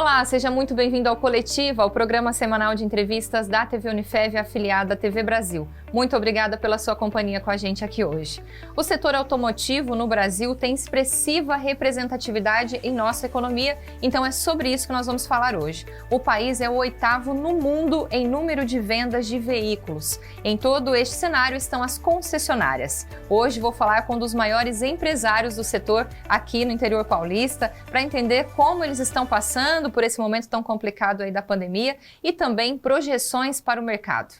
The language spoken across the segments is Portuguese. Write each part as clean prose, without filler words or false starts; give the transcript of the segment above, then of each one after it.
Olá, seja muito bem-vindo ao Coletiva, ao programa semanal de entrevistas da TV Unifev, afiliada à TV Brasil. Muito obrigada pela sua companhia com a gente aqui hoje. O setor automotivo no Brasil tem expressiva representatividade em nossa economia, então é sobre isso que nós vamos falar hoje. O país é o 8º no mundo em número de vendas de veículos. Em todo este cenário estão as concessionárias. Hoje vou falar com um dos maiores empresários do setor aqui no interior paulista para entender como eles estão passando por esse momento tão complicado aí da pandemia e também projeções para o mercado.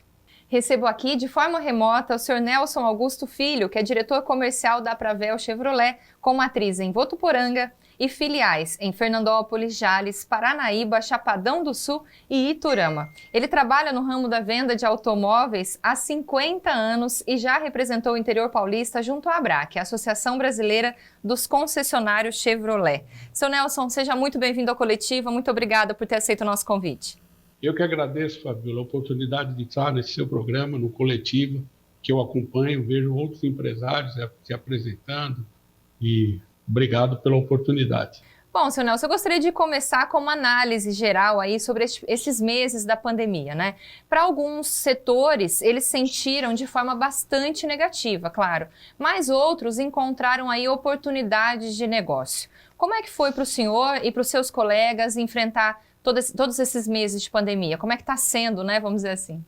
Recebo aqui de forma remota o Sr. Nelson Augusto Filho, que é diretor comercial da Pravel Chevrolet, com matriz em Votuporanga e filiais em Fernandópolis, Jales, Paranaíba, Chapadão do Sul e Iturama. Ele trabalha no ramo da venda de automóveis há 50 anos e já representou o interior paulista junto à ABRAC, a Associação Brasileira dos Concessionários Chevrolet. Seu Nelson, seja muito bem-vindo ao Coletiva, muito obrigada por ter aceito o nosso convite. Eu que agradeço, Fabiola, a oportunidade de estar nesse seu programa, no Coletiva, que eu acompanho, vejo outros empresários se apresentando e obrigado pela oportunidade. Bom, seu Nelson, eu gostaria de começar com uma análise geral aí sobre esses meses da pandemia, né? Para alguns setores, eles sentiram de forma bastante negativa, claro, mas outros encontraram aí oportunidades de negócio. Como é que foi para o senhor e para os seus colegas enfrentar todos esses meses de pandemia? Como é que está sendo, né? Vamos dizer assim.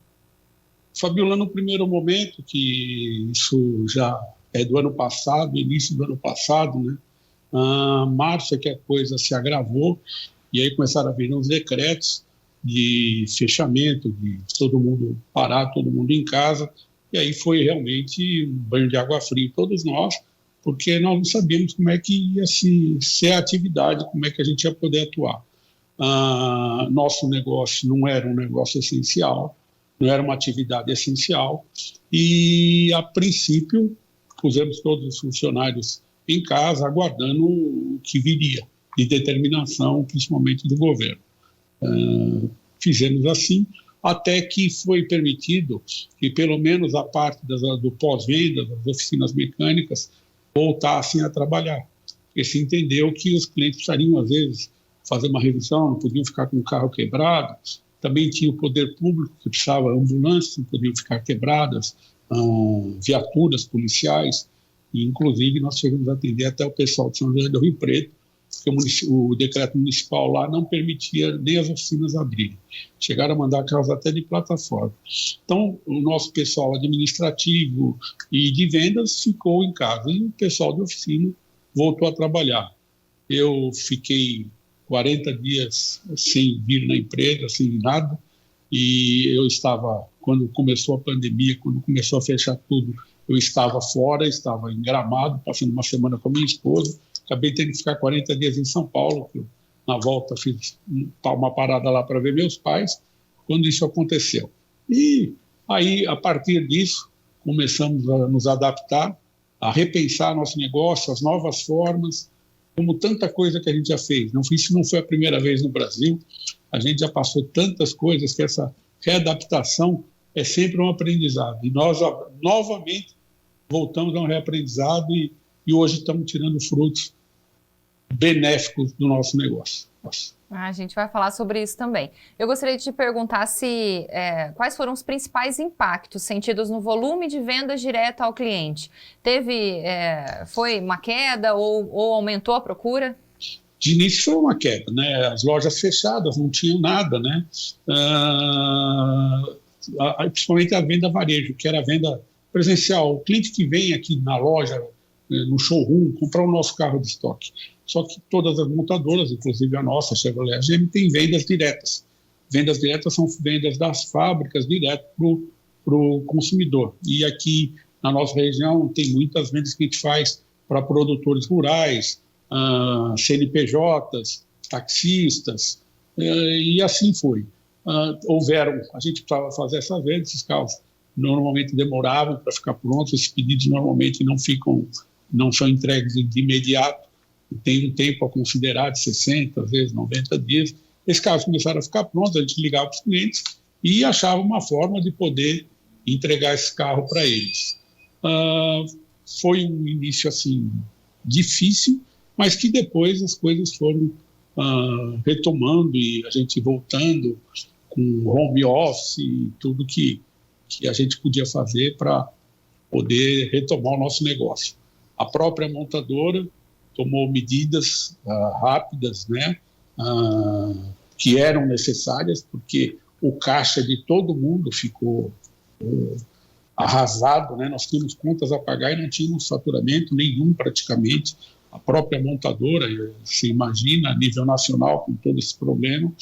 Fabiola, no primeiro momento, que isso já é do ano passado, início do ano passado, né? Março é que a coisa se agravou e aí começaram a vir uns decretos de fechamento, de todo mundo parar, todo mundo em casa, e aí foi realmente um banho de água fria todos nós, porque nós não sabíamos como é que ia ser a atividade, como é que a gente ia poder atuar. Nosso negócio não era um negócio essencial, não era uma atividade essencial, e a princípio pusemos todos os funcionários em casa, aguardando o que viria, de determinação, principalmente do governo. Fizemos assim, até que foi permitido que pelo menos a parte do pós-venda, das oficinas mecânicas, voltassem a trabalhar. Porque se entendeu que os clientes precisariam, às vezes, fazer uma revisão, não podiam ficar com o carro quebrado. Também tinha o poder público, que precisava ambulâncias, não podiam ficar quebradas, viaturas policiais. E, inclusive, nós chegamos a atender até o pessoal de São José do Rio Preto, porque o decreto municipal lá não permitia nem as oficinas abrirem. Chegaram a mandar carros até de plataforma. Então, o nosso pessoal administrativo e de vendas ficou em casa, e o pessoal de oficina voltou a trabalhar. Eu fiquei 40 dias sem vir na empresa, sem nada, e eu estava, quando começou a pandemia, quando começou a fechar tudo, eu estava fora, estava em Gramado, passando uma semana com a minha esposa, acabei tendo que ficar 40 dias em São Paulo, eu, na volta fiz uma parada lá para ver meus pais, quando isso aconteceu. E aí, a partir disso, começamos a nos adaptar, a repensar nosso negócio, as novas formas, como tanta coisa que a gente já fez. Isso não foi a primeira vez no Brasil, a gente já passou tantas coisas que essa readaptação é sempre um aprendizado. E nós, novamente, voltamos a um reaprendizado e hoje estamos tirando frutos benéficos do nosso negócio. A gente vai falar sobre isso também. Eu gostaria de te perguntar quais foram os principais impactos sentidos no volume de vendas direto ao cliente. Foi uma queda ou aumentou a procura? De início foi uma queda, né? As lojas fechadas, não tinham nada, né? Principalmente a venda varejo, que era a venda presencial. O cliente que vem aqui na loja, no showroom, comprar o nosso carro de estoque. Só que todas as montadoras, inclusive a nossa, a Chevrolet AGM, tem vendas diretas. Vendas diretas são vendas das fábricas direto para o consumidor. E aqui na nossa região tem muitas vendas que a gente faz para produtores rurais, CNPJs, taxistas, e assim foi. A gente precisava fazer essas vendas, esses carros normalmente demoravam para ficar prontos, esses pedidos normalmente não são entregues de imediato, tem um tempo a considerar de 60, às vezes 90 dias. Esses carros começaram a ficar prontos, a gente ligava para os clientes e achava uma forma de poder entregar esse carro para eles. Foi um início assim difícil, mas que depois as coisas foram retomando e a gente voltando com home office e tudo que a gente podia fazer para poder retomar o nosso negócio. A própria montadora tomou medidas rápidas, né, que eram necessárias, porque o caixa de todo mundo ficou arrasado, né? Nós tínhamos contas a pagar e não tínhamos faturamento nenhum praticamente. A própria montadora, se imagina, a nível nacional, com todo esse problema,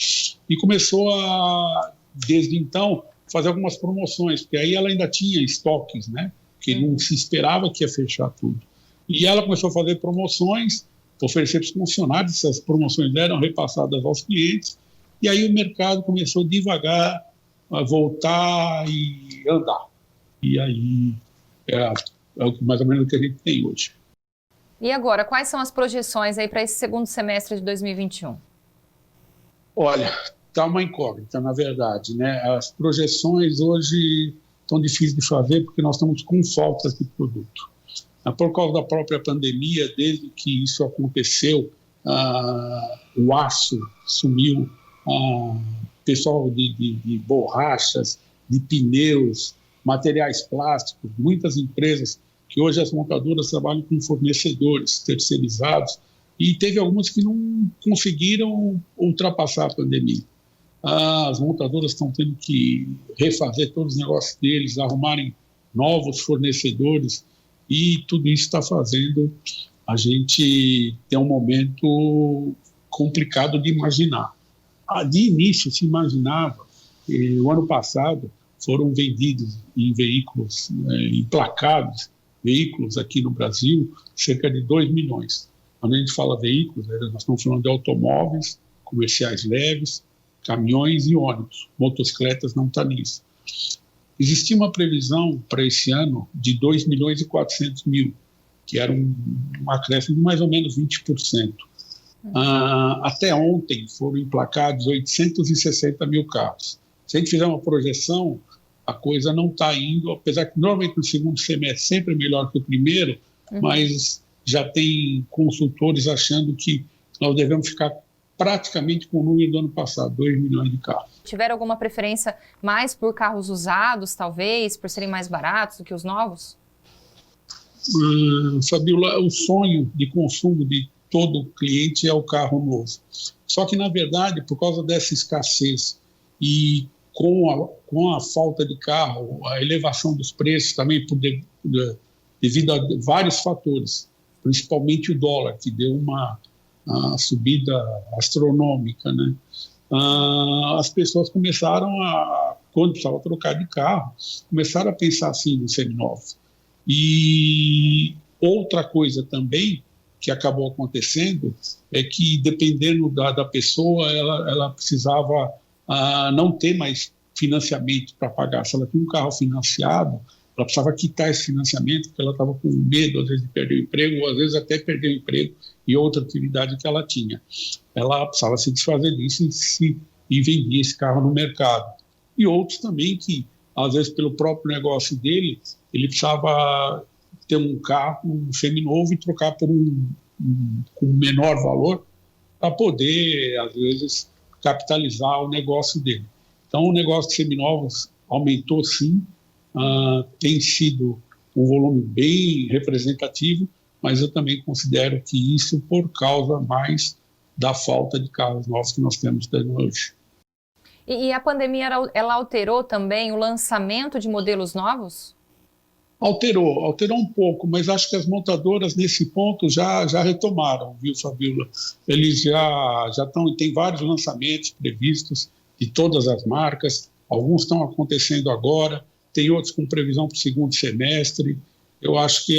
e começou desde então, fazer algumas promoções, porque aí ela ainda tinha estoques, né? Que não se esperava que ia fechar tudo. E ela começou a fazer promoções, oferecer para os funcionários, essas promoções eram repassadas aos clientes, e aí o mercado começou devagar a voltar e andar. E aí é mais ou menos o que a gente tem hoje. E agora, quais são as projeções aí para esse segundo semestre de 2021? Olha, está uma incógnita, na verdade, né? As projeções hoje estão difíceis de fazer porque nós estamos com falta de produto. Por causa da própria pandemia, desde que isso aconteceu, o aço sumiu, pessoal de borrachas, de pneus, materiais plásticos, muitas empresas que hoje as montadoras trabalham com fornecedores terceirizados e teve algumas que não conseguiram ultrapassar a pandemia. As montadoras estão tendo que refazer todos os negócios deles, arrumarem novos fornecedores e tudo isso está fazendo a gente ter um momento complicado de imaginar. De início se imaginava, o ano passado foram vendidos em veículos emplacados, veículos aqui no Brasil, cerca de 2 milhões. Quando a gente fala veículos, nós estamos falando de automóveis, comerciais leves, caminhões e ônibus. Motocicletas não está nisso. Existia uma previsão para esse ano de 2 milhões e 400 mil, que era um acréscimo de mais ou menos 20%. Até ontem foram emplacados 860 mil carros. Se a gente fizer uma projeção, a coisa não está indo, apesar que normalmente no segundo semestre sempre é melhor que o primeiro, mas já tem consultores achando que nós devemos ficar praticamente com o número do ano passado, 2 milhões de carros. Tiveram alguma preferência mais por carros usados, talvez, por serem mais baratos do que os novos? Fabiola, o sonho de consumo de todo cliente é o carro novo. Só que, na verdade, por causa dessa escassez e com a falta de carro, a elevação dos preços também devido a vários fatores, principalmente o dólar, que deu uma subida astronômica, né? As pessoas começaram quando precisava trocar de carro, começaram a pensar assim no seminovo. E outra coisa também que acabou acontecendo é que, dependendo da pessoa, ela precisava não ter mais financiamento para pagar. Se ela tinha um carro financiado, ela precisava quitar esse financiamento, porque ela estava com medo, às vezes, de perder o emprego, ou às vezes até perder o emprego e outra atividade que ela tinha. Ela precisava se desfazer disso e vendia esse carro no mercado. E outros também que, às vezes, pelo próprio negócio dele, ele precisava ter um carro, um seminovo, e trocar por com menor valor para poder, às vezes, capitalizar o negócio dele. Então, o negócio de seminovos aumentou, sim, tem sido um volume bem representativo, mas eu também considero que isso por causa mais da falta de carros novos que nós temos hoje. E a pandemia, ela alterou também o lançamento de modelos novos? Alterou um pouco, mas acho que as montadoras nesse ponto já retomaram, viu, Fabiola? Eles já tem vários lançamentos previstos de todas as marcas, alguns estão acontecendo agora, tem outros com previsão para o segundo semestre. Eu acho que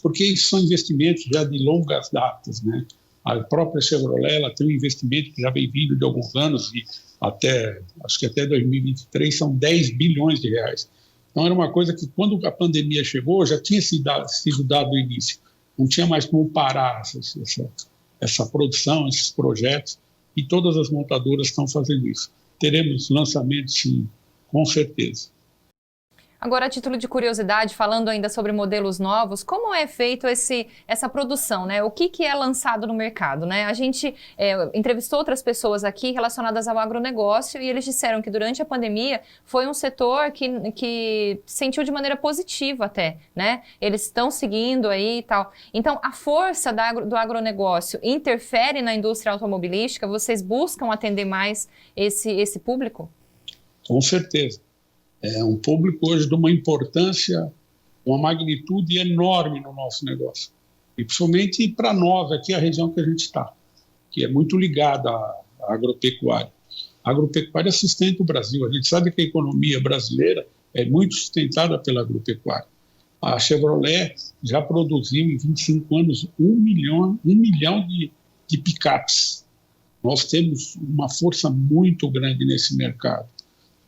porque isso são investimentos já de longas datas, né? A própria Chevrolet, ela tem um investimento que já vem vindo de alguns anos, e acho que até 2023 são 10 bilhões de reais. Então, era uma coisa que, quando a pandemia chegou, já tinha sido dado o início. Não tinha mais como parar essa produção, esses projetos, e todas as montadoras estão fazendo isso. Teremos lançamentos, sim, com certeza. Agora, a título de curiosidade, falando ainda sobre modelos novos, como é feito essa produção, né? O que é lançado no mercado, né? A gente entrevistou outras pessoas aqui relacionadas ao agronegócio e eles disseram que durante a pandemia foi um setor que sentiu de maneira positiva até, né? Eles estão seguindo aí e tal. Então, a força do agronegócio interfere na indústria automobilística? Vocês buscam atender mais esse público? Com certeza. É um público hoje de uma importância, uma magnitude enorme no nosso negócio. E principalmente para nós, aqui a região que a gente está, que é muito ligada à agropecuária. A agropecuária sustenta o Brasil. A gente sabe que a economia brasileira é muito sustentada pela agropecuária. A Chevrolet já produziu em 25 anos 1 milhão de picapes. Nós temos uma força muito grande nesse mercado.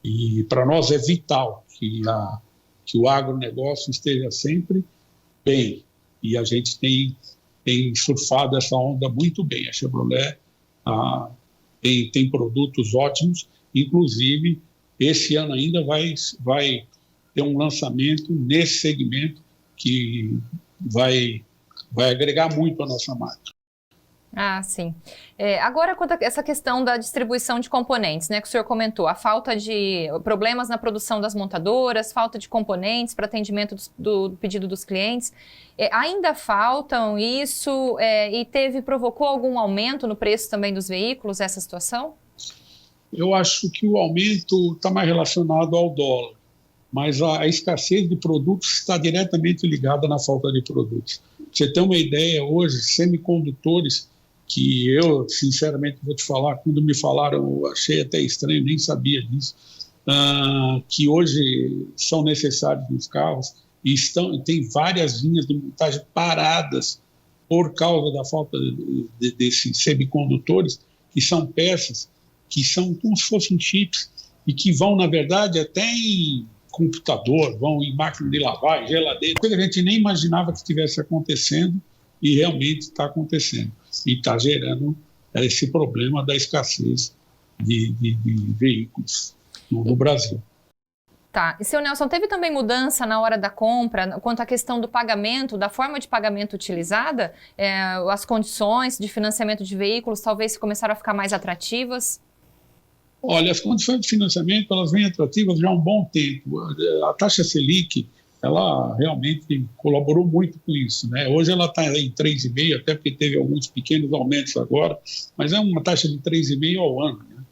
E para nós é vital que o agronegócio esteja sempre bem. E a gente tem surfado essa onda muito bem. A Chevrolet tem produtos ótimos. Inclusive, esse ano ainda vai ter um lançamento nesse segmento que vai agregar muito a nossa marca. Ah, sim. Agora, quanto a essa questão da distribuição de componentes, né, que o senhor comentou, a falta de problemas na produção das montadoras, falta de componentes para atendimento do pedido dos clientes, ainda faltam isso e provocou algum aumento no preço também dos veículos, essa situação? Eu acho que o aumento está mais relacionado ao dólar, mas a escassez de produtos está diretamente ligada na falta de produtos. Pra você ter uma ideia, hoje, semicondutores, que eu, sinceramente, vou te falar, quando me falaram, eu achei até estranho, nem sabia disso, que hoje são necessários nos carros e tem várias linhas de montagem paradas por causa da falta desses semicondutores, que são peças que são como se fossem chips e que vão, na verdade, até em computador, vão em máquina de lavar, em geladeira, coisa que a gente nem imaginava que estivesse acontecendo e realmente está acontecendo. E está gerando esse problema da escassez de veículos no Brasil. Tá. E, seu Nelson, teve também mudança na hora da compra, quanto à questão do pagamento, da forma de pagamento utilizada? As condições de financiamento de veículos talvez começaram a ficar mais atrativas? Olha, as condições de financiamento elas vêm atrativas já há um bom tempo. A taxa Selic, ela realmente colaborou muito com isso, né? Hoje ela está em 3,5%, até porque teve alguns pequenos aumentos agora, mas é uma taxa de 3,5% ao ano, né?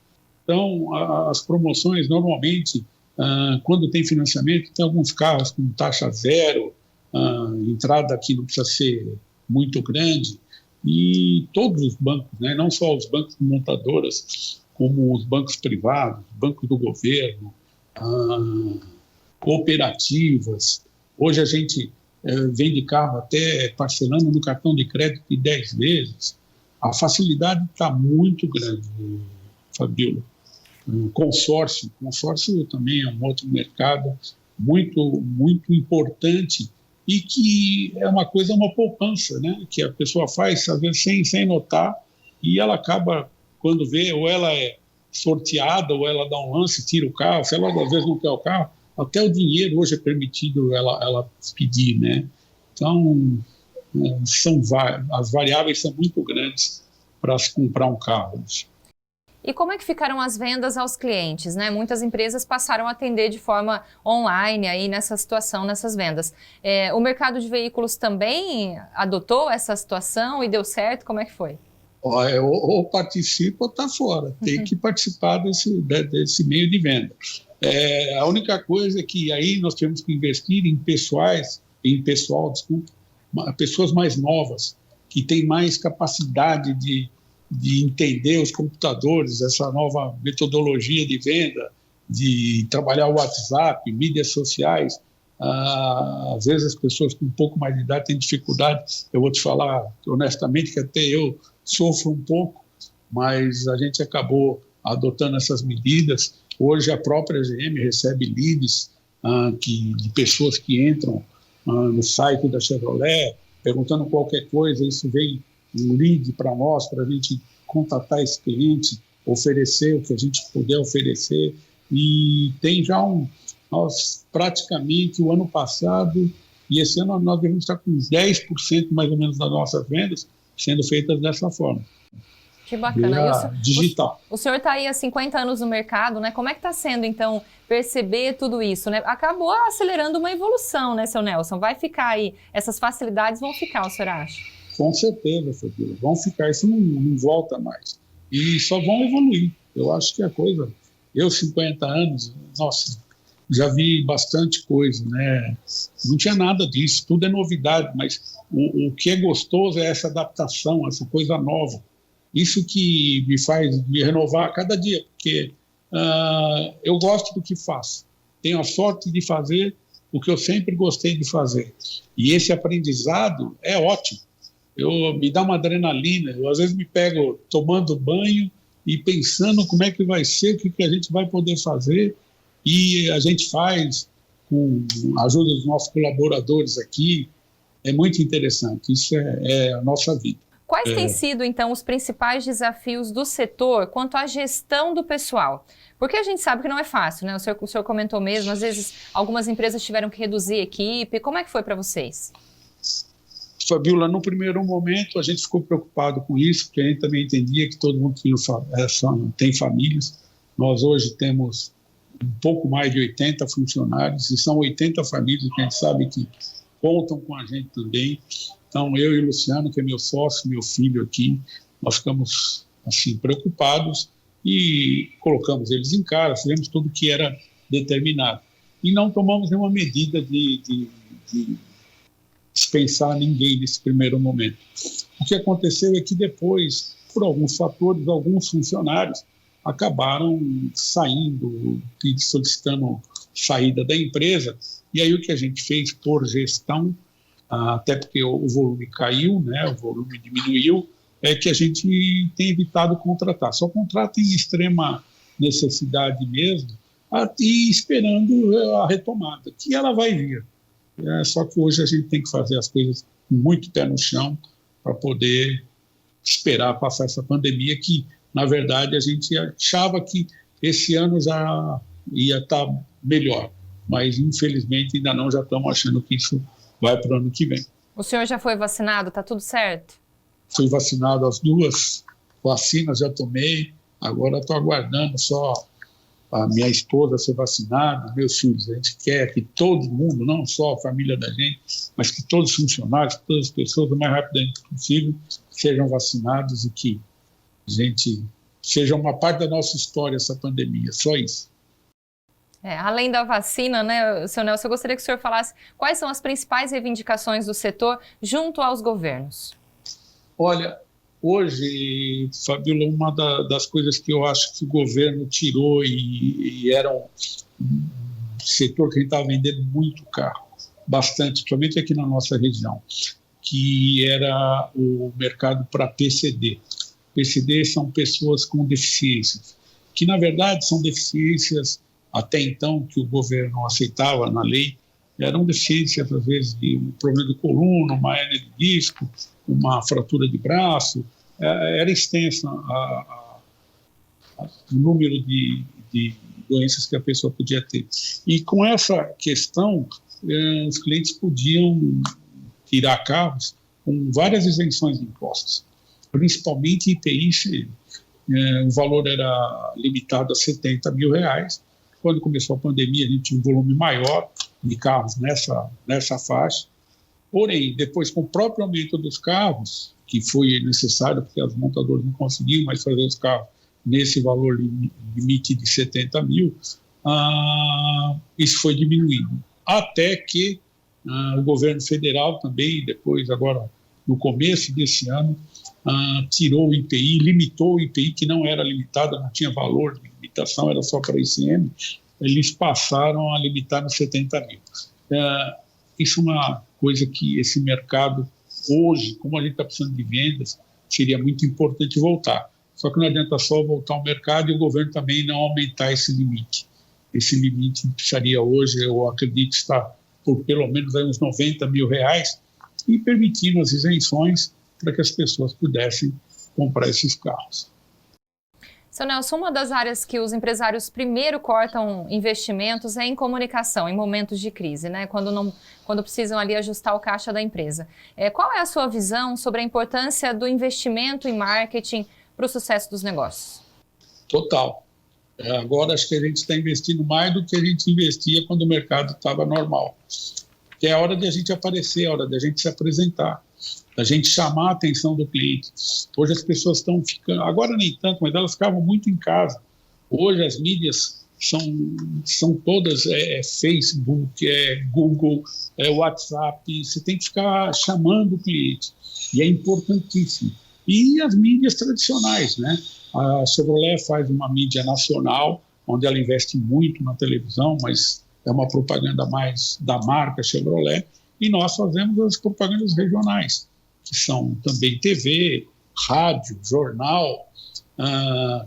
Então, as promoções, normalmente, quando tem financiamento, tem alguns carros com taxa zero, entrada aqui não precisa ser muito grande, e todos os bancos, né? Não só os bancos montadoras, como os bancos privados, bancos do governo, cooperativas. Hoje a gente vende carro até parcelando no cartão de crédito de 10 vezes. A facilidade está muito grande, Fabíola. Consórcio também é um outro mercado muito, muito importante e que é uma poupança, né? Que a pessoa faz, às vezes, sem notar, e ela acaba, quando vê, ou ela é sorteada, ou ela dá um lance, tira o carro, se ela às vezes não quer o carro, até o dinheiro hoje é permitido ela pedir, né? Então, as variáveis são muito grandes para se comprar um carro. E como é que ficaram as vendas aos clientes, né? Muitas empresas passaram a atender de forma online aí nessa situação, nessas vendas. O mercado de veículos também adotou essa situação e deu certo? Como é que foi? Ou participa ou está fora. Tem que participar desse meio de venda. A única coisa é que aí nós temos que investir em pessoas mais novas, que têm mais capacidade de entender os computadores, essa nova metodologia de venda, de trabalhar o WhatsApp, mídias sociais. Às vezes as pessoas com um pouco mais de idade têm dificuldade. Eu vou te falar honestamente que até eu sofro um pouco, mas a gente acabou adotando essas medidas. Hoje a própria GM recebe leads de pessoas que entram no site da Chevrolet, perguntando qualquer coisa, isso vem um lead para nós, para a gente contatar esse cliente, oferecer o que a gente puder oferecer, e tem já nós praticamente o ano passado e esse ano nós devemos estar com 10% mais ou menos das nossas vendas sendo feitas dessa forma. Que bacana. Digital. O senhor está aí há 50 anos no mercado, né? Como é que está sendo, então, perceber tudo isso, né? Acabou acelerando uma evolução, né, seu Nelson? Vai ficar aí, essas facilidades vão ficar, o senhor acha? Com certeza, Fabíola, vão ficar, isso não volta mais. E só vão evoluir. Eu acho que a coisa... Eu, 50 anos, nossa, já vi bastante coisa, né? Não tinha nada disso, tudo é novidade, mas o que é gostoso é essa adaptação, essa coisa nova. Isso que me faz me renovar a cada dia, porque eu gosto do que faço. Tenho a sorte de fazer o que eu sempre gostei de fazer. E esse aprendizado é ótimo. Me dá uma adrenalina. Eu, às vezes, me pego tomando banho e pensando como é que vai ser, o que a gente vai poder fazer. E a gente faz com a ajuda dos nossos colaboradores aqui. É muito interessante. Isso é a nossa vida. Quais têm sido, então, os principais desafios do setor quanto à gestão do pessoal? Porque a gente sabe que não é fácil, né? O senhor comentou mesmo, às vezes algumas empresas tiveram que reduzir a equipe. Como é que foi para vocês? Fabíola, no primeiro momento a gente ficou preocupado com isso, porque a gente também entendia que todo mundo tem famílias. Nós hoje temos um pouco mais de 80 funcionários, e são 80 famílias que a gente sabe que contam com a gente também. Então, eu e o Luciano, que é meu sócio, meu filho aqui, nós ficamos assim, preocupados e colocamos eles em casa, fizemos tudo que era determinado. E não tomamos nenhuma medida de dispensar ninguém nesse primeiro momento. O que aconteceu é que depois, por alguns fatores, alguns funcionários acabaram saindo, solicitando saída da empresa, e aí o que a gente fez por gestão, até porque o volume caiu, né, o volume diminuiu, é que a gente tem evitado contratar. Só contrata em extrema necessidade mesmo, e esperando a retomada, que ela vai vir. Só que hoje a gente tem que fazer as coisas com muito pé no chão para poder esperar passar essa pandemia, que, na verdade, a gente achava que esse ano já ia estar melhor, mas, infelizmente, ainda não, já estamos achando que isso vai para o ano que vem. O senhor já foi vacinado? Está tudo certo? Fui vacinado, as 2 vacinas já tomei, agora estou aguardando só a minha esposa ser vacinada, meus filhos. A gente quer que todo mundo, não só a família da gente, mas que todos os funcionários, todas as pessoas, o mais rapidamente possível, sejam vacinados e que a gente seja uma parte da nossa história essa pandemia, só isso. Além da vacina, né, seu Nelson, eu gostaria que o senhor falasse quais são as principais reivindicações do setor junto aos governos. Olha, hoje, Fabíola, uma das coisas que eu acho que o governo tirou e era um setor que a gente estava vendendo muito carro, bastante, principalmente aqui na nossa região, que era o mercado para PCD. PCD são pessoas com deficiências, que na verdade são deficiências até então que o governo aceitava na lei, eram deficiências às vezes de um problema de coluna, uma hernia de disco, uma fratura de braço, era extensa o número de doenças que a pessoa podia ter. E com essa questão, os clientes podiam tirar carros com várias isenções de impostos, principalmente IPI e CM. O valor era limitado a R$70 mil. Quando começou a pandemia, a gente tinha um volume maior de carros nessa faixa. Porém, depois, com o próprio aumento dos carros, que foi necessário, porque as montadoras não conseguiam mais fazer os carros nesse valor limite de 70 mil, isso foi diminuído. Até que o governo federal também, depois, agora, no começo desse ano, tirou o IPI, limitou o IPI, que não era limitado, não tinha valor de limitação, era só para ICM, eles passaram a limitar nos 70 mil. Isso é uma coisa que esse mercado, hoje, como a gente está precisando de vendas, seria muito importante voltar. Só que não adianta só voltar ao mercado e o governo também não aumentar esse limite. Esse limite precisaria hoje, eu acredito, estar por pelo menos aí uns R$90 mil, e permitindo as isenções para que as pessoas pudessem comprar esses carros. Seu Nelson, uma das áreas que os empresários primeiro cortam investimentos é em comunicação, em momentos de crise, né? Quando precisam ali ajustar o caixa da empresa. Qual é a sua visão sobre a importância do investimento em marketing para o sucesso dos negócios? Total. Agora acho que a gente está investindo mais do que a gente investia quando o mercado estava normal. Que é a hora de a gente aparecer, a hora de a gente se apresentar, da gente chamar a atenção do cliente. Hoje as pessoas estão ficando, agora nem tanto, mas elas ficavam muito em casa. Hoje as mídias são todas Facebook, Google, WhatsApp, você tem que ficar chamando o cliente. E é importantíssimo. E as mídias tradicionais, né? A Chevrolet faz uma mídia nacional, onde ela investe muito na televisão, mas é uma propaganda mais da marca Chevrolet, e nós fazemos as propagandas regionais, que são também TV, rádio, jornal.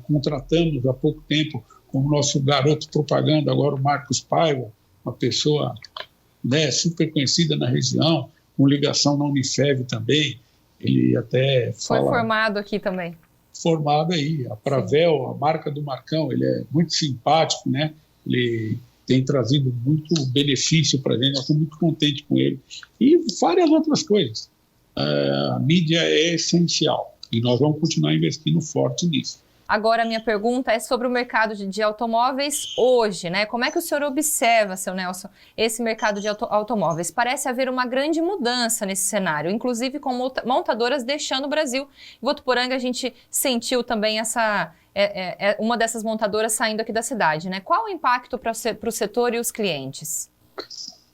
Contratamos há pouco tempo como nosso garoto propaganda, agora o Marcos Paiva, uma pessoa, né, super conhecida na região, com ligação na Unifev também. Ele até foi formado aqui também. Formado aí, a Pravel, a marca do Marcão, ele é muito simpático, né? Ele tem trazido muito benefício para a gente, nós estamos muito contentes com ele. E várias outras coisas. A mídia é essencial e nós vamos continuar investindo forte nisso. Agora, a minha pergunta é sobre o mercado de automóveis hoje, né? Como é que o senhor observa, seu Nelson, esse mercado de automóveis? Parece haver uma grande mudança nesse cenário, inclusive com montadoras deixando o Brasil. Em Votuporanga, a gente sentiu também uma dessas montadoras saindo aqui da cidade, né? Qual o impacto para o setor e os clientes?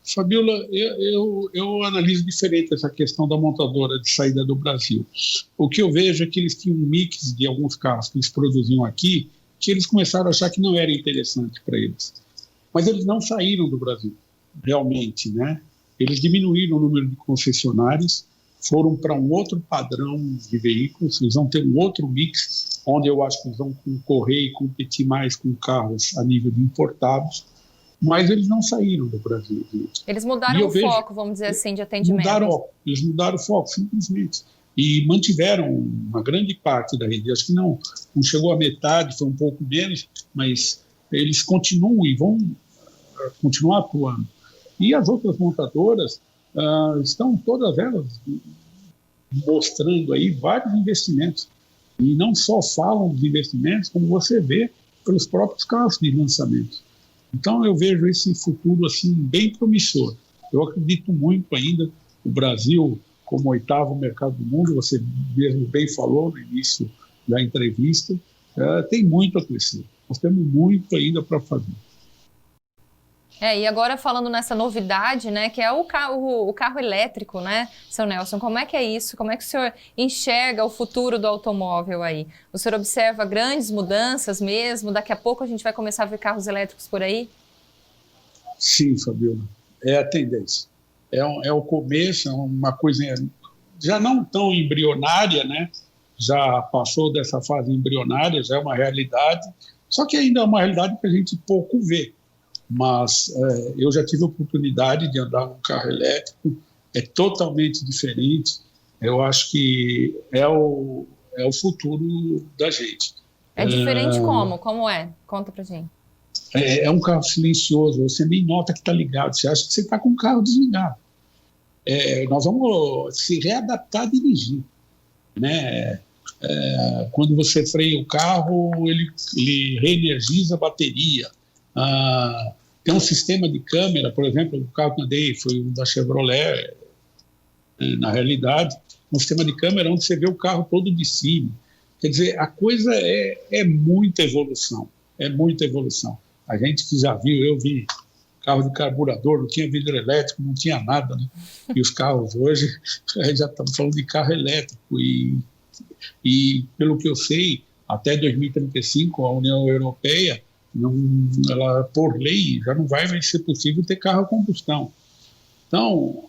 Fabiola, eu analiso diferente essa questão da montadora de saída do Brasil. O que eu vejo é que eles tinham um mix de alguns carros que eles produziam aqui, que eles começaram a achar que não era interessante para eles. Mas eles não saíram do Brasil, realmente, né? Eles diminuíram o número de concessionários, foram para um outro padrão de veículos, eles vão ter um outro mix, onde eu acho que eles vão concorrer e competir mais com carros a nível de importados. Mas eles não saíram do Brasil. Eles mudaram o foco, vamos dizer assim, de atendimento. Eles mudaram o foco, simplesmente. E mantiveram uma grande parte da rede. Acho que não chegou à metade, foi um pouco menos, mas eles continuam e vão continuar atuando. E as outras montadoras estão todas elas mostrando aí vários investimentos. E não só falam dos investimentos, como você vê pelos próprios carros de lançamento. Então, eu vejo esse futuro assim, bem promissor. Eu acredito muito ainda o Brasil como oitavo mercado do mundo, você mesmo bem falou no início da entrevista, tem muito a crescer. Nós temos muito ainda para fazer. E agora falando nessa novidade, né, que é o carro elétrico, né, seu Nelson, como é que é isso? Como é que o senhor enxerga o futuro do automóvel aí? O senhor observa grandes mudanças mesmo? Daqui a pouco a gente vai começar a ver carros elétricos por aí? Sim, Fabiola, é a tendência. É o começo, é uma coisa já não tão embrionária, né? Já passou dessa fase embrionária, já é uma realidade, só que ainda é uma realidade que a gente pouco vê. Mas eu já tive a oportunidade de andar num carro elétrico, é totalmente diferente. Eu acho que é o futuro da gente. É diferente como? Como é? Conta pra gente. É um carro silencioso, você nem nota que está ligado, você acha que você está com o carro desligado. Nós vamos se readaptar a dirigir, né? Quando você freia o carro, ele reenergiza a bateria. Tem um sistema de câmera, por exemplo, o carro que eu andei foi um da Chevrolet, na realidade, um sistema de câmera onde você vê o carro todo de cima. Quer dizer, a coisa é muita evolução, A gente que já viu, eu vi carro de carburador, não tinha vidro elétrico, não tinha nada, né? E os carros hoje, já estamos falando de carro elétrico e pelo que eu sei, até 2035, a União Europeia, ela, por lei, já não vai mais ser possível ter carro a combustão. Então,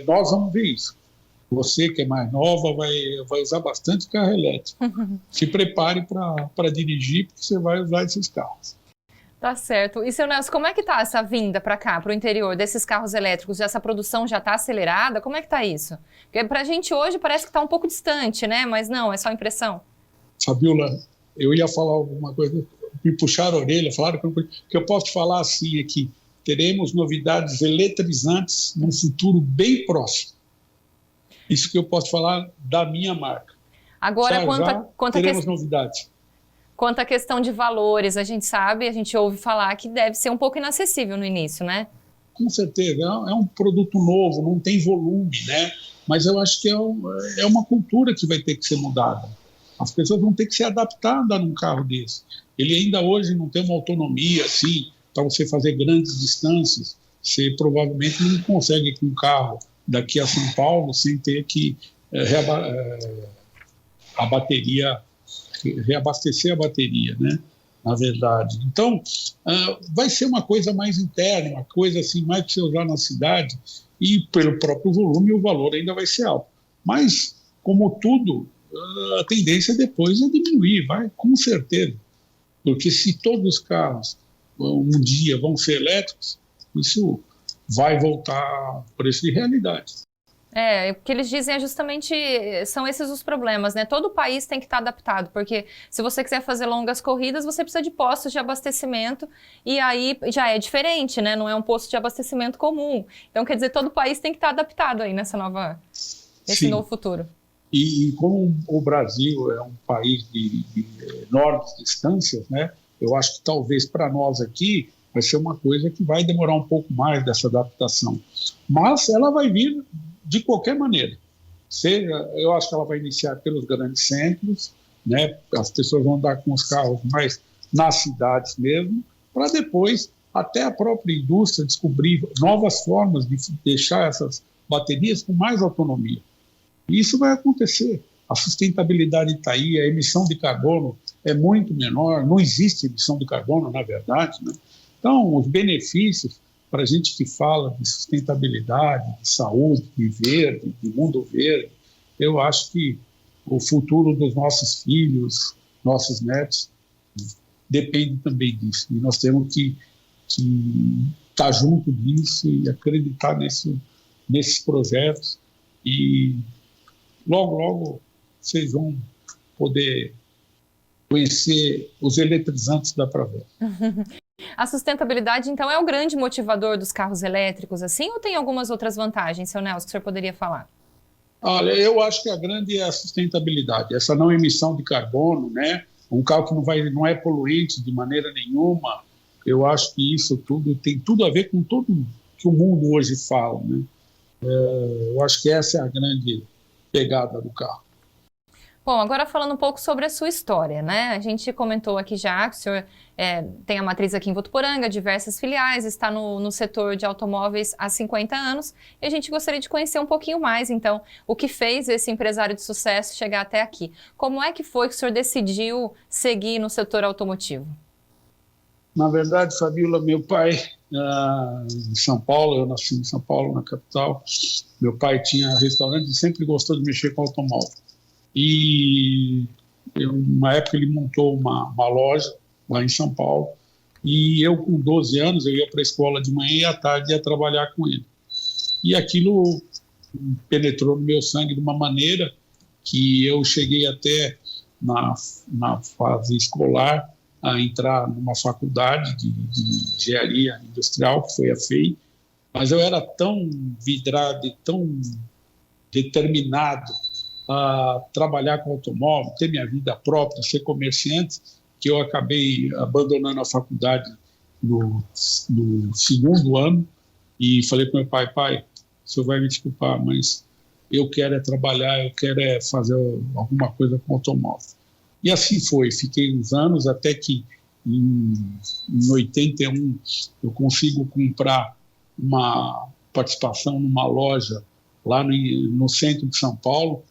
nós vamos ver isso. Você que é mais nova vai usar bastante carro elétrico. Se prepare para dirigir, porque você vai usar esses carros. Tá certo. E, seu Nelson, como é que tá essa vinda para cá, para o interior, desses carros elétricos? Essa produção já está acelerada? Como é que tá isso? Porque para a gente hoje parece que está um pouco distante, né? Mas não, é só impressão. Fabiola, eu ia falar alguma coisa, me puxaram a orelha, falaram que eu posso te falar assim é que teremos novidades eletrizantes num futuro bem próximo. Isso que eu posso falar da minha marca. Agora, teremos novidades. Quanto à questão de valores, a gente ouve falar que deve ser um pouco inacessível no início, né? Com certeza, é um produto novo, não tem volume, né? Mas eu acho que é uma cultura que vai ter que ser mudada. As pessoas vão ter que se adaptar a andar num carro desse. Ele ainda hoje não tem uma autonomia assim, para você fazer grandes distâncias. Você provavelmente não consegue com um carro daqui a São Paulo sem ter que reabastecer a bateria, né? Na verdade. Então, vai ser uma coisa mais interna, uma coisa assim, mais para você usar na cidade, e pelo próprio volume o valor ainda vai ser alto. Mas, como tudo, a tendência depois é diminuir, vai, com certeza. Porque se todos os carros um dia vão ser elétricos, isso vai voltar ao preço de realidade. O que eles dizem é justamente, são esses os problemas, né? Todo o país tem que estar adaptado, porque se você quiser fazer longas corridas, você precisa de postos de abastecimento, e aí já é diferente, né? Não é um posto de abastecimento comum. Então, quer dizer, todo o país tem que estar adaptado aí nesse novo futuro. E como o Brasil é um país de enormes distâncias, né? Eu acho que talvez para nós aqui vai ser uma coisa que vai demorar um pouco mais dessa adaptação. Mas ela vai vir de qualquer maneira. Eu acho que ela vai iniciar pelos grandes centros, né? As pessoas vão andar com os carros mais nas cidades mesmo, para depois até a própria indústria descobrir novas formas de deixar essas baterias com mais autonomia. E isso vai acontecer. A sustentabilidade está aí, a emissão de carbono é muito menor, não existe emissão de carbono, na verdade, né? Então, os benefícios para a gente que fala de sustentabilidade, de saúde, de verde, de mundo verde, eu acho que o futuro dos nossos filhos, nossos netos, depende também disso. E nós temos que estar junto disso e acreditar nesses projetos. E logo, logo, vocês vão poder conhecer os eletrizantes da Pravel. A sustentabilidade, então, é o grande motivador dos carros elétricos, assim, ou tem algumas outras vantagens, seu Nelson, que o senhor poderia falar? Olha, eu acho que a grande é a sustentabilidade, essa não emissão de carbono, né? Um carro que não é poluente de maneira nenhuma. Eu acho que isso tudo tem tudo a ver com tudo que o mundo hoje fala, né? Eu acho que essa é a grande pegada do carro. Bom, agora falando um pouco sobre a sua história, né? A gente comentou aqui já que o senhor tem a matriz aqui em Votuporanga, diversas filiais, está no setor de automóveis há 50 anos, e a gente gostaria de conhecer um pouquinho mais, então, o que fez esse empresário de sucesso chegar até aqui. Como é que foi que o senhor decidiu seguir no setor automotivo? Na verdade, Fabíola, meu pai, em São Paulo, eu nasci em São Paulo, na capital, meu pai tinha restaurante e sempre gostou de mexer com automóvel. E uma época ele montou uma loja lá em São Paulo, e eu com 12 anos eu ia para a escola de manhã e à tarde ia trabalhar com ele. E aquilo penetrou no meu sangue de uma maneira que eu cheguei até na fase escolar a entrar numa faculdade de engenharia industrial, que foi a FEI, mas eu era tão vidrado e tão determinado a trabalhar com automóvel, ter minha vida própria, ser comerciante, que eu acabei abandonando a faculdade no segundo ano e falei para meu pai, o senhor vai me desculpar, mas eu quero trabalhar, eu quero fazer alguma coisa com automóvel. E assim foi, fiquei uns anos até que em 81 eu consigo comprar uma participação numa loja lá no centro de São Paulo.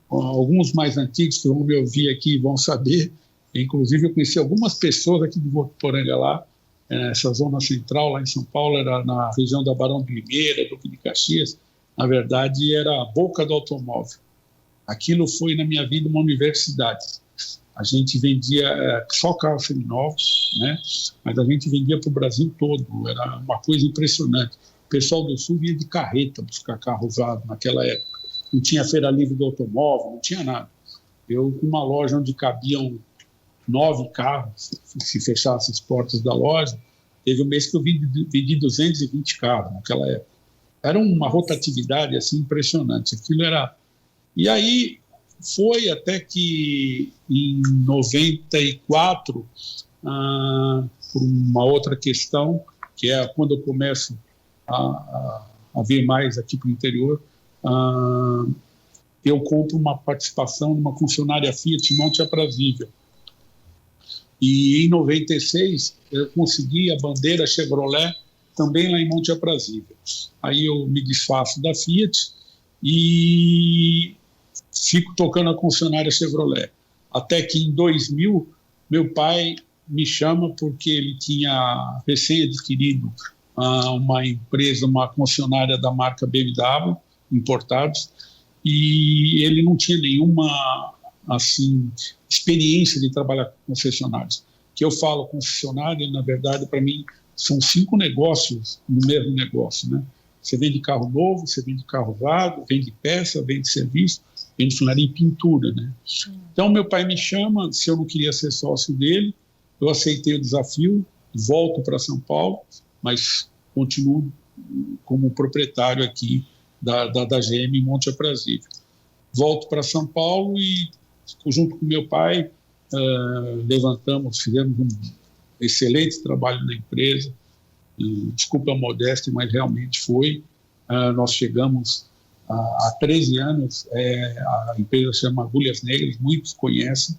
Alguns mais antigos que vão me ouvir aqui vão saber, inclusive eu conheci algumas pessoas aqui de Votuporanga lá, essa zona central lá em São Paulo, era na região da Barão de Limeira, Duque de Caxias, na verdade era a boca do automóvel. Aquilo foi na minha vida uma universidade. A gente vendia só carros seminovos, né? Mas a gente vendia para o Brasil todo, era uma coisa impressionante. O pessoal do Sul vinha de carreta buscar carro usado naquela época. Não tinha feira livre do automóvel, não tinha nada. Eu, com uma loja onde cabiam 9 carros, se fechasse as portas da loja. Teve um mês que eu vendi 220 carros naquela época. Era uma rotatividade assim impressionante. Aquilo era... E aí foi até que em 94, por uma outra questão, que é quando eu começo a vir mais aqui para o interior, eu compro uma participação numa concessionária Fiat em Monte Aprazível. E em 96 eu consegui a bandeira Chevrolet também lá em Monte Aprazível. Aí eu me desfaço da Fiat e fico tocando a concessionária Chevrolet. Até que em 2000 meu pai me chama porque ele tinha recém-adquirido uma empresa, uma concessionária da marca BMW, importados, e ele não tinha nenhuma assim, experiência de trabalhar com concessionários. Que eu falo concessionária, na verdade, para mim, são 5 negócios no mesmo negócio, né? Você vende carro novo, você vende carro usado, vende peça, vende serviço, vende funilaria e pintura, né? Então, meu pai me chama, se eu não queria ser sócio dele, eu aceitei o desafio, volto para São Paulo, mas continuo como proprietário aqui da GM em Monte Aprazível. Volto para São Paulo e, junto com meu pai, fizemos um excelente trabalho na empresa. E, desculpa a modéstia, mas realmente foi. Nós chegamos há 13 anos, a empresa se chama Agulhas Negras, muitos conhecem.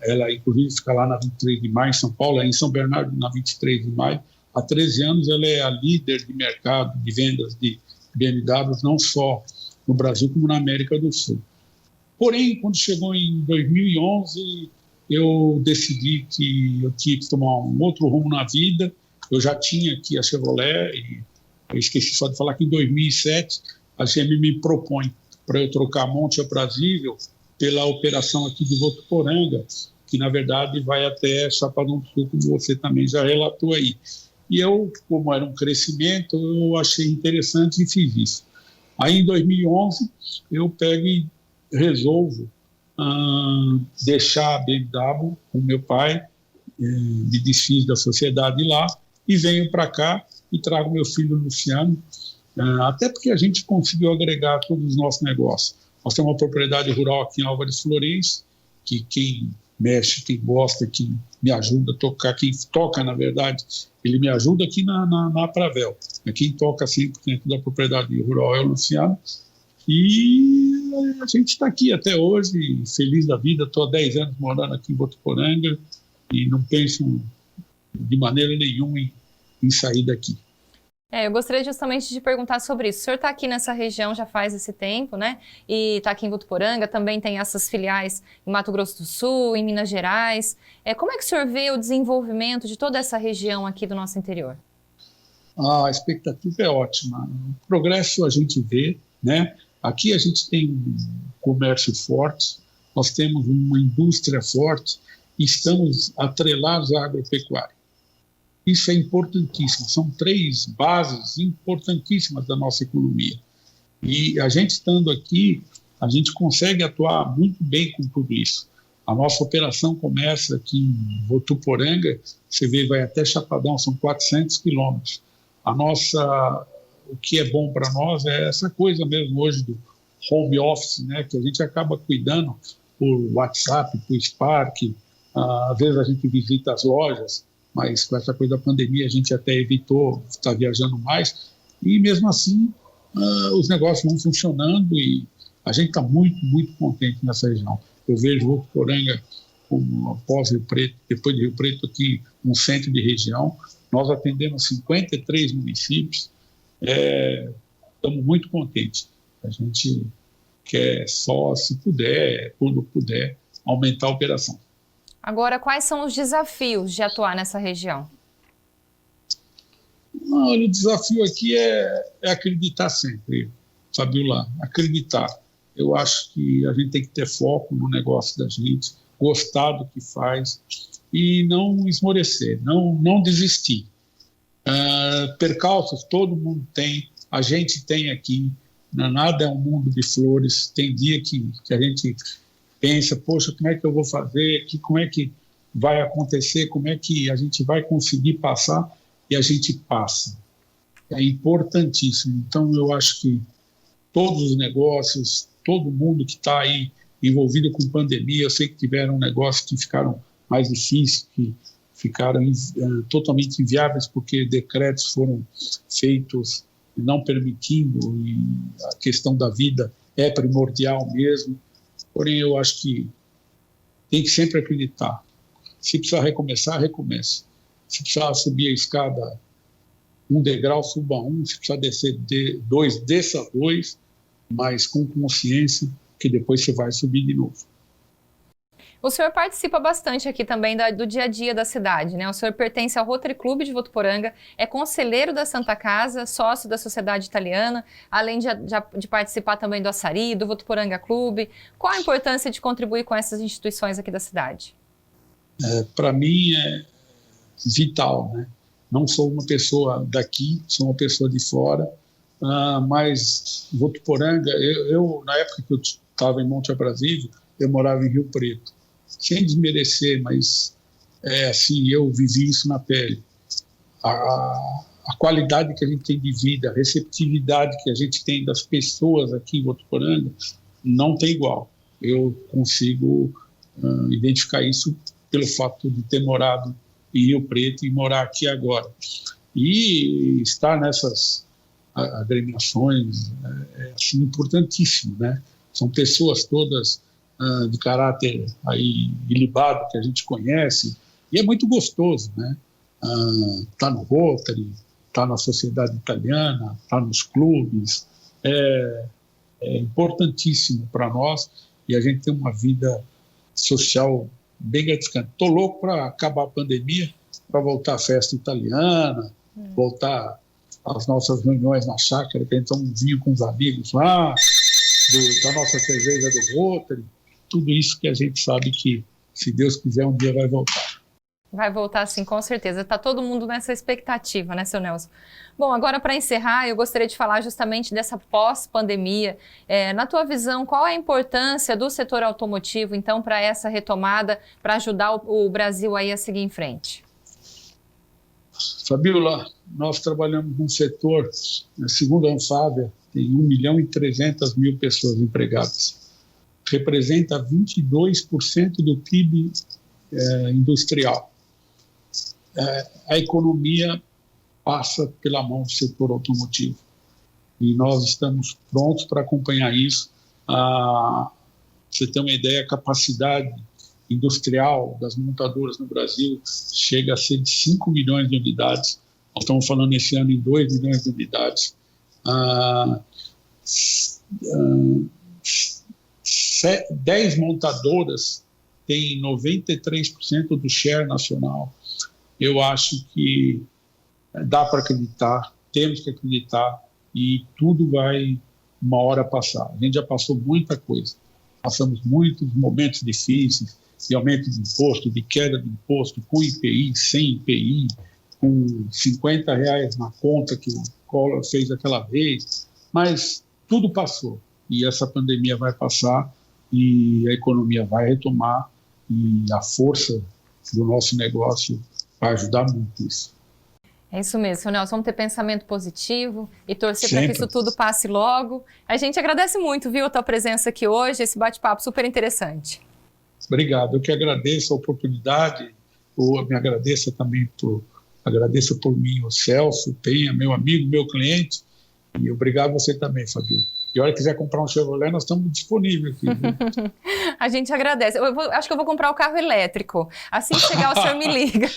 Ela, inclusive, fica lá na 23 de maio, em São Paulo, em São Bernardo, na 23 de maio. Há 13 anos, ela é a líder de mercado de vendas de BMWs, não só no Brasil, como na América do Sul. Porém, quando chegou em 2011, eu decidi que eu tinha que tomar um outro rumo na vida. Eu já tinha aqui a Chevrolet, e eu esqueci só de falar que em 2007 a GM me propõe para eu trocar Monte Aprazível pela operação aqui de Votuporanga, que na verdade vai até Chapadão do Sul, como você também já relatou aí. E eu, como era um crescimento, eu achei interessante e fiz isso. Aí em 2011 eu pego e resolvo deixar a BMW com meu pai, me desfiz da sociedade lá e venho para cá e trago meu filho Luciano, até porque a gente conseguiu agregar todos os nossos negócios. Nós temos uma propriedade rural aqui em Álvares Florence, que quem mexe, quem gosta, quem me ajuda a tocar, quem toca, na verdade, ele me ajuda aqui na Pravel. Quem toca 100% da propriedade rural é o Luciano. E a gente está aqui até hoje, feliz da vida. Estou há 10 anos morando aqui em Votuporanga e não penso de maneira nenhuma em sair daqui. Eu gostaria justamente de perguntar sobre isso. O senhor está aqui nessa região já faz esse tempo, né? E está aqui em Votuporanga, também tem essas filiais em Mato Grosso do Sul, em Minas Gerais. Como é que o senhor vê o desenvolvimento de toda essa região aqui do nosso interior? A expectativa é ótima. O progresso a gente vê, né? Aqui a gente tem um comércio forte, nós temos uma indústria forte e estamos atrelados à agropecuária. Isso é importantíssimo, são 3 bases importantíssimas da nossa economia. E a gente estando aqui, a gente consegue atuar muito bem com tudo isso. A nossa operação começa aqui em Votuporanga, você vê, vai até Chapadão, são 400 quilômetros. O que é bom para nós é essa coisa mesmo hoje do home office, né, que a gente acaba cuidando por WhatsApp, por Spark, às vezes a gente visita as lojas, mas com essa coisa da pandemia a gente até evitou estar viajando mais, e mesmo assim os negócios vão funcionando e a gente está muito, muito contente nessa região. Eu vejo Votuporanga após Rio Preto, depois de Rio Preto aqui, um centro de região, nós atendemos 53 municípios, estamos muito contentes. A gente quer só, se puder, quando puder, aumentar a operação. Agora, quais são os desafios de atuar nessa região? O desafio aqui é acreditar sempre, Fabiola, acreditar. Eu acho que a gente tem que ter foco no negócio da gente, gostar do que faz e não esmorecer, não desistir. Percalços todo mundo tem, a gente tem aqui, nada é um mundo de flores, tem dia que a gente pensa, poxa, como é que eu vou fazer, como é que vai acontecer, como é que a gente vai conseguir passar, e a gente passa. É importantíssimo. Então, eu acho que todos os negócios, todo mundo que está aí envolvido com pandemia, eu sei que tiveram negócios que ficaram mais difíceis, que ficaram totalmente inviáveis porque decretos foram feitos não permitindo, e a questão da vida é primordial mesmo. Porém, eu acho que tem que sempre acreditar. Se precisar recomeçar, recomece. Se precisar subir a escada 1 degrau, suba 1. Se precisar descer 2, desça 2, mas com consciência que depois você vai subir de novo. O senhor participa bastante aqui também do dia a dia da cidade, né? O senhor pertence ao Rotary Club de Votuporanga, é conselheiro da Santa Casa, sócio da Sociedade Italiana, além de participar também do Açari, do Votuporanga Clube. Qual a importância de contribuir com essas instituições aqui da cidade? Para mim é vital, né? Não sou uma pessoa daqui, sou uma pessoa de fora, mas Votuporanga, eu na época que eu estava em Monte Aprazível, eu morava em Rio Preto. Sem desmerecer, mas assim, eu vivi isso na pele. A qualidade que a gente tem de vida, a receptividade que a gente tem das pessoas aqui em Votuporanga não tem igual. Eu consigo identificar isso pelo fato de ter morado em Rio Preto e morar aqui agora. E estar nessas agremiações é assim, importantíssimo, né? São pessoas todas de caráter aí ilibado, que a gente conhece, e é muito gostoso, né? Tá no Rotary, tá na Sociedade Italiana, tá nos clubes, é importantíssimo para nós, e a gente tem uma vida social bem gratificante. Estou louco para acabar a pandemia, para voltar à festa italiana, voltar às nossas reuniões na chácara, que a gente toma um vinho com os amigos lá, da nossa cerveja do Rotary, tudo isso que a gente sabe que, se Deus quiser, um dia vai voltar. Vai voltar sim, com certeza. Está todo mundo nessa expectativa, né, seu Nelson? Bom, agora para encerrar, eu gostaria de falar justamente dessa pós-pandemia. Na tua visão, qual a importância do setor automotivo, então, para essa retomada, para ajudar o Brasil aí a seguir em frente? Fabíola, nós trabalhamos num setor, segundo a Anfávia, tem 1.300.000 pessoas empregadas. Representa 22% do PIB industrial. A economia passa pela mão do setor automotivo. E nós estamos prontos para acompanhar isso. Você ter uma ideia, a capacidade industrial das montadoras no Brasil chega a ser de 5 milhões de unidades. Nós estamos falando esse ano em 2 milhões de unidades. 10 montadoras têm 93% do share nacional. Eu acho que dá para acreditar, temos que acreditar, e tudo vai uma hora passar. A gente já passou muita coisa, passamos muitos momentos difíceis, de aumento de imposto, de queda de imposto, com IPI, sem IPI, com R$50 na conta que o Collor fez aquela vez, mas tudo passou, e essa pandemia vai passar, e a economia vai retomar, e a força do nosso negócio vai ajudar muito isso. É isso mesmo, seu Nelson, vamos ter pensamento positivo e torcer para que isso tudo passe logo. A gente agradece muito, viu, a tua presença aqui hoje, esse bate-papo super interessante. Obrigado, eu que agradeço a oportunidade, me agradeço também agradeço por mim o Celso, o Penha, meu amigo, meu cliente, e obrigado você também, Fabíola. E a hora que quiser comprar um Chevrolet, nós estamos disponíveis aqui. A gente agradece. Acho que eu vou comprar o carro elétrico. Assim que chegar, o senhor me liga.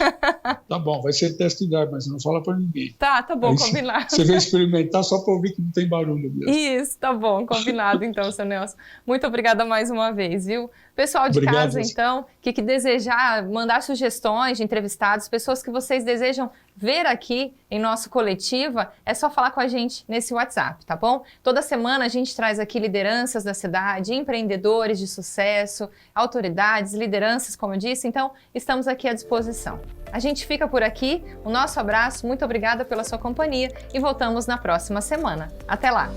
Tá bom, vai ser test drive, mas não fala para ninguém. Tá bom, aí, combinado. Você vai experimentar só para ouvir que não tem barulho mesmo. Isso, tá bom, combinado então, seu Nelson. Muito obrigada mais uma vez, viu? Pessoal de casa, então, que desejar mandar sugestões de entrevistados, pessoas que vocês desejam ver aqui em nosso Coletiva, é só falar com a gente nesse WhatsApp, tá bom? Toda semana a gente traz aqui lideranças da cidade, empreendedores de sucesso, autoridades, lideranças, como eu disse, então estamos aqui à disposição. A gente fica por aqui, o nosso abraço, muito obrigada pela sua companhia e voltamos na próxima semana. Até lá!